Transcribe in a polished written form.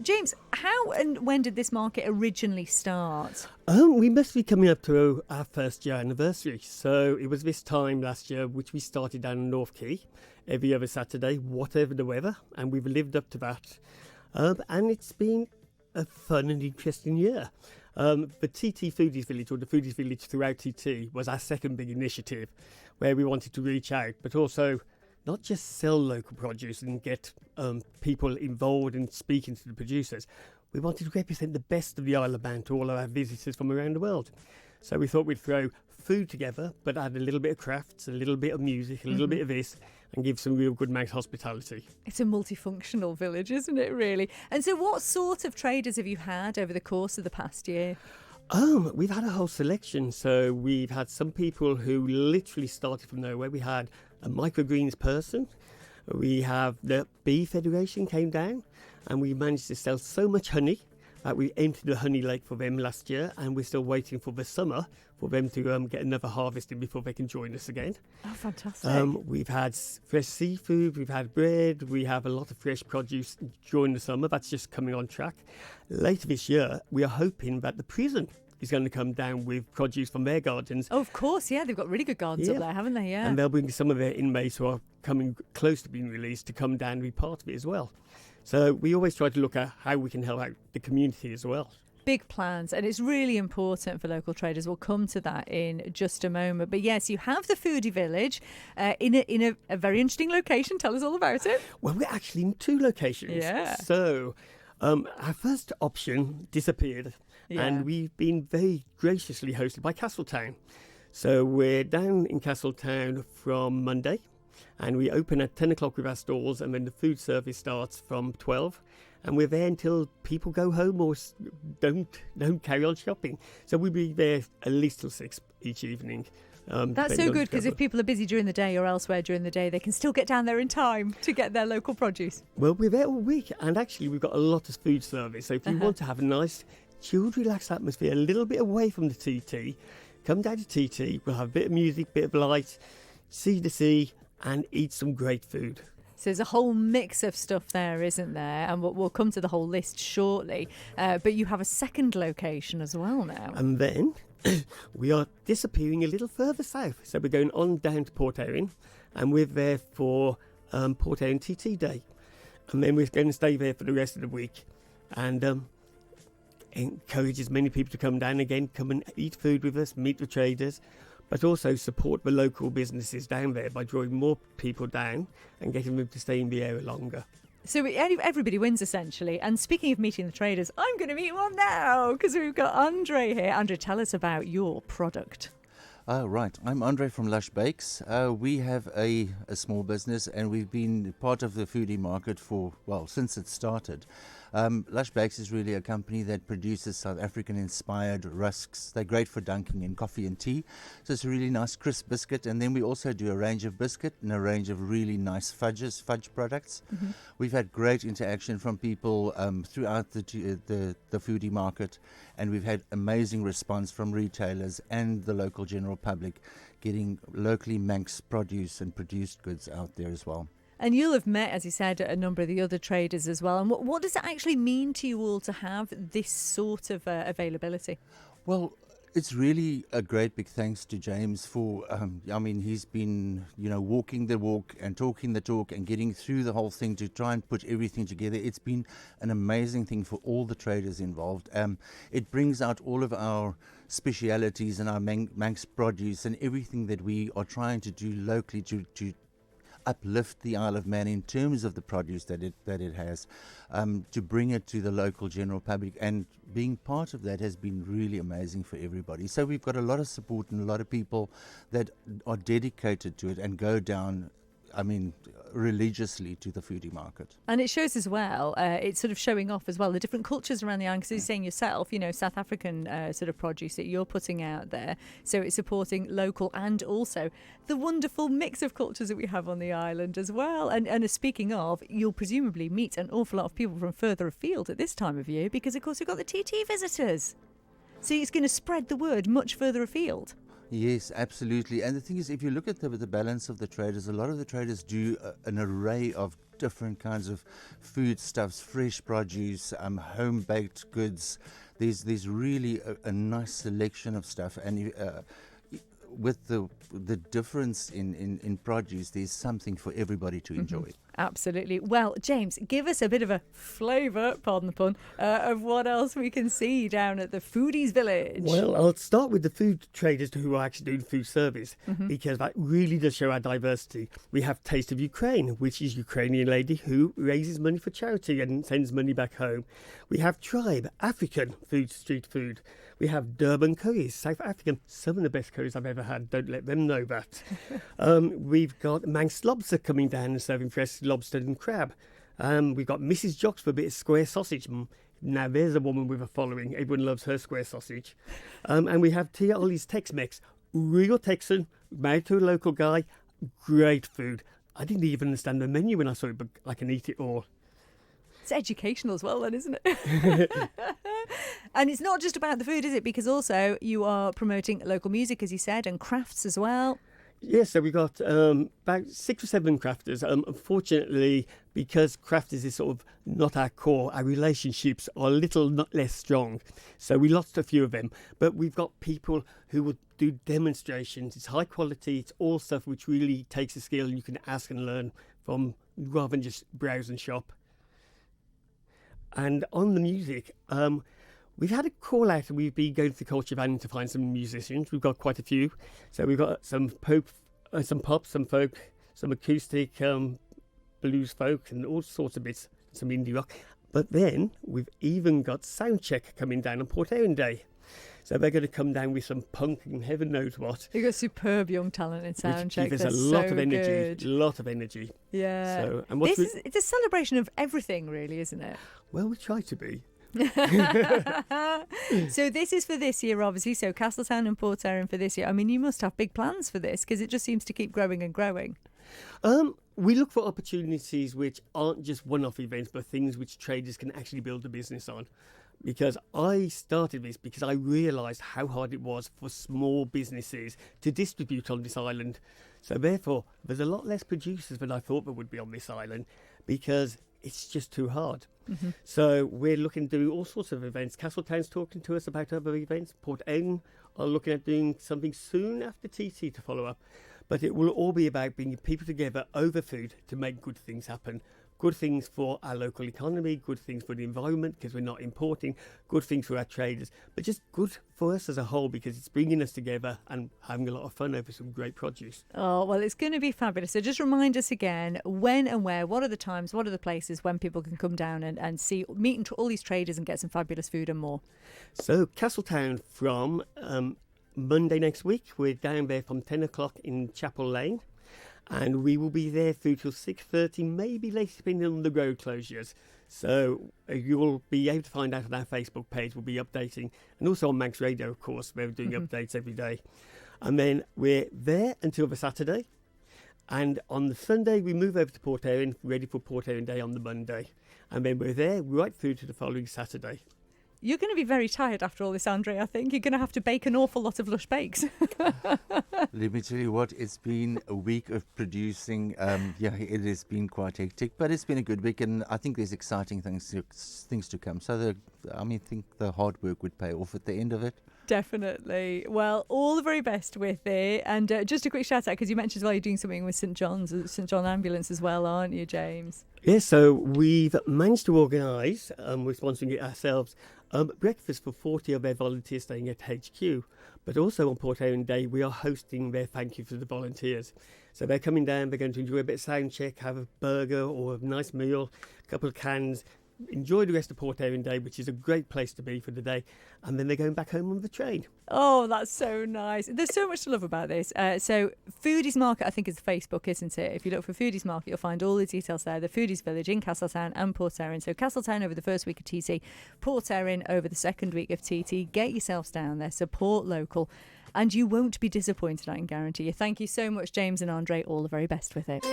James, how and when did this market originally start? We must be coming up to our first year anniversary. So it was this time last year which we started down in North Quay every other Saturday, whatever the weather, and we've lived up to that. And it's been a fun and interesting year. The TT Foodies Village, or the Foodies Village throughout TT, was our second big initiative where we wanted to reach out, but also not just sell local produce and get people involved in speaking to the producers. We wanted to represent the best of the Isle of Man to all of our visitors from around the world. So we thought we'd throw food together, but add a little bit of crafts, a little bit of music, a little bit of this, and give some real good Manx hospitality. It's a multifunctional village, isn't it, really? And so what sort of traders have you had over the course of the past year? We've had a whole selection. So we've had some people who literally started from nowhere. We had a microgreens person. We have the Bee Federation came down, and we managed to sell so much honey that we emptied the honey lake for them last year, and we're still waiting for the summer for them to get another harvesting before they can join us again. Oh, fantastic. We've had fresh seafood, we've had bread, we have a lot of fresh produce during the summer. That's just coming on track. Later this year, we are hoping that the prison is going to come down with produce from their gardens. Oh, of course, yeah. They've got really good gardens up there, haven't they? Yeah. And they'll bring some of their inmates who are coming close to being released to come down and be part of it as well. So we always try to look at how we can help out the community as well. Big plans, and it's really important for local traders. We'll come to that in just a moment. But yes, you have the Foodie Village in a very interesting location. Tell us all about it. Well, we're actually in two locations. Yeah. So our first option disappeared, and we've been very graciously hosted by Castletown. So we're down in Castletown from Monday, and we open at 10 o'clock with our stalls, and then the food service starts from 12. And we're there until people go home or don't carry on shopping. So we'll be there at least till 6 each evening. That's so good, because if people are busy during the day or elsewhere during the day, they can still get down there in time to get their local produce. Well, we're there all week, and actually we've got a lot of food service. So if you want to have a nice, chilled, relaxed atmosphere, a little bit away from the TT, come down to TT. We'll have a bit of music, bit of light, see the sea, and eat some great food. So there's a whole mix of stuff there, isn't there? And we'll come to the whole list shortly. But you have a second location as well now. And then we are disappearing a little further south. So we're going on down to Port Erin, and we're there for Port Erin TT Day. And then we're going to stay there for the rest of the week, and encourage as many people to come down again, come and eat food with us, meet the traders, but also support the local businesses down there by drawing more people down and getting them to stay in the area longer. So everybody wins, essentially. And speaking of meeting the traders, I'm going to meet one now, because we've got Andre here. Andre, tell us about your product. Right, I'm Andre from Lush Bakes. We have a small business, and we've been part of the foodie market since it started. Lush Bakes is really a company that produces South African-inspired rusks. They're great for dunking in coffee and tea. So it's a really nice crisp biscuit. And then we also do a range of biscuit and a range of really nice fudge products. Mm-hmm. We've had great interaction from people throughout the foodie market, and we've had amazing response from retailers and the local general public, getting locally Manx produce and produced goods out there as well. And you'll have met, as you said, a number of the other traders as well. And what does it actually mean to you all to have this sort of availability? Well, it's really a great big thanks to James for, he's been, walking the walk and talking the talk and getting through the whole thing to try and put everything together. It's been an amazing thing for all the traders involved. It brings out all of our specialities and our Manx produce and everything that we are trying to do locally to uplift the Isle of Man in terms of the produce that it has, to bring it to the local general public, and being part of that has been really amazing for everybody. So we've got a lot of support and a lot of people that are dedicated to it and go down religiously to the foodie market. And it shows as well, it's sort of showing off as well the different cultures around the island, because you're saying yourself, South African sort of produce that you're putting out there. So it's supporting local and also the wonderful mix of cultures that we have on the island as well. And speaking of, you'll presumably meet an awful lot of people from further afield at this time of year, because of course we've got the TT visitors. So it's going to spread the word much further afield. Yes, absolutely. And the thing is, if you look at the balance of the traders, a lot of the traders do an array of different kinds of foodstuffs, fresh produce, home-baked goods. There's really a nice selection of stuff, and with the difference in produce, there's something for everybody to enjoy. Absolutely. Well, James, give us a bit of a flavour, pardon the pun, of what else we can see down at the Foodies Village. Well, I'll start with the food traders who are actually doing food service, because that really does show our diversity. We have Taste of Ukraine, which is a Ukrainian lady who raises money for charity and sends money back home. We have Tribe, African food, street food. We have Durban curries, South African. Some of the best curries I've ever had. Don't let them know that. We've got Manx lobster coming down and serving fresh lobster and crab. We've got Mrs. Jocks for a bit of square sausage. Now there's a woman with a following. Everyone loves her square sausage. And we have Tia Ollie's Tex-Mex. Real Texan, made to a local guy. Great food. I didn't even understand the menu when I saw it, but I can eat it all. It's educational as well then, isn't it? And it's not just about the food, is it? Because also you are promoting local music, as you said, and crafts as well. Yes, so we've got about 6 or 7 crafters. Unfortunately, because crafters is sort of not our core, our relationships are a little not less strong. So we lost a few of them. But we've got people who will do demonstrations. It's high quality. It's all stuff which really takes a skill and you can ask and learn from rather than just browse and shop. And on the music, we've had a call out and we've been going to the culture van to find some musicians. We've got quite a few. So we've got some pop, some folk, some acoustic, blues folk and all sorts of bits, some indie rock. But then we've even got Soundcheck coming down on Port Erin Day. So they're going to come down with some punk and heaven knows what. You've got superb young talent in Soundcheck. There's a lot of energy, Yeah. So, and it's a celebration of everything, really, isn't it? Well, we try to be. So this is for this year, obviously. So Castletown and Port Erin for this year. I mean, you must have big plans for this because it just seems to keep growing and growing. We look for opportunities which aren't just one-off events, but things which traders can actually build a business on. Because I started this because I realised how hard it was for small businesses to distribute on this island. So therefore, there's a lot less producers than I thought there would be on this island because it's just too hard. So we're looking to do all sorts of events. Castletown's talking to us about other events. Port Erin are looking at doing something soon after TT to follow up. But it will all be about bringing people together over food to make good things happen. Good things for our local economy, good things for the environment because we're not importing, good things for our traders, but just good for us as a whole because it's bringing us together and having a lot of fun over some great produce. Oh, well, it's going to be fabulous. So just remind us again, when and where, what are the times, what are the places when people can come down and see, meet all these traders and get some fabulous food and more? So Castletown from Monday next week, we're down there from 10 o'clock in Chapel Lane. And we will be there through till 6:30, maybe later, depending on the road closures. So you'll be able to find out on our Facebook page. We'll be updating. And also on Manx Radio, of course. We're doing updates every day. And then we're there until the Saturday. And on the Sunday, we move over to Port Erin, ready for Port Erin Day on the Monday. And then we're there right through to the following Saturday. You're going to be very tired after all this, Andre, I think. You're going to have to bake an awful lot of Lush Bakes. Let me tell you what, it's been a week of producing. It has been quite hectic, but it's been a good week, and I think there's exciting things to come. So I think the hard work would pay off at the end of it. Definitely. Well, all the very best with it. And just a quick shout out, because you mentioned as well you're doing something with St John Ambulance as well, aren't you, James? Yes, so we've managed to organise, we're sponsoring it ourselves, breakfast for 40 of their volunteers staying at HQ. But also on Port Erin Day, we are hosting their thank you for the volunteers. So they're coming down, they're going to enjoy a bit of sound check, have a burger or a nice meal, a couple of cans, enjoy the rest of Port Erin Day, which is a great place to be for the day, and then they're going back home on the train. Oh, that's so nice. There's so much to love about this. So Foodies Market, I think, is Facebook, isn't it? If you look for Foodies Market, you'll find all the details there. The Foodies Village in Castletown and Port Erin. So Castletown over the first week of TT, Port Erin over the second week of TT. Get yourselves down there, support local, and you won't be disappointed, I can guarantee you. Thank you so much, James and Andre. All the very best with it.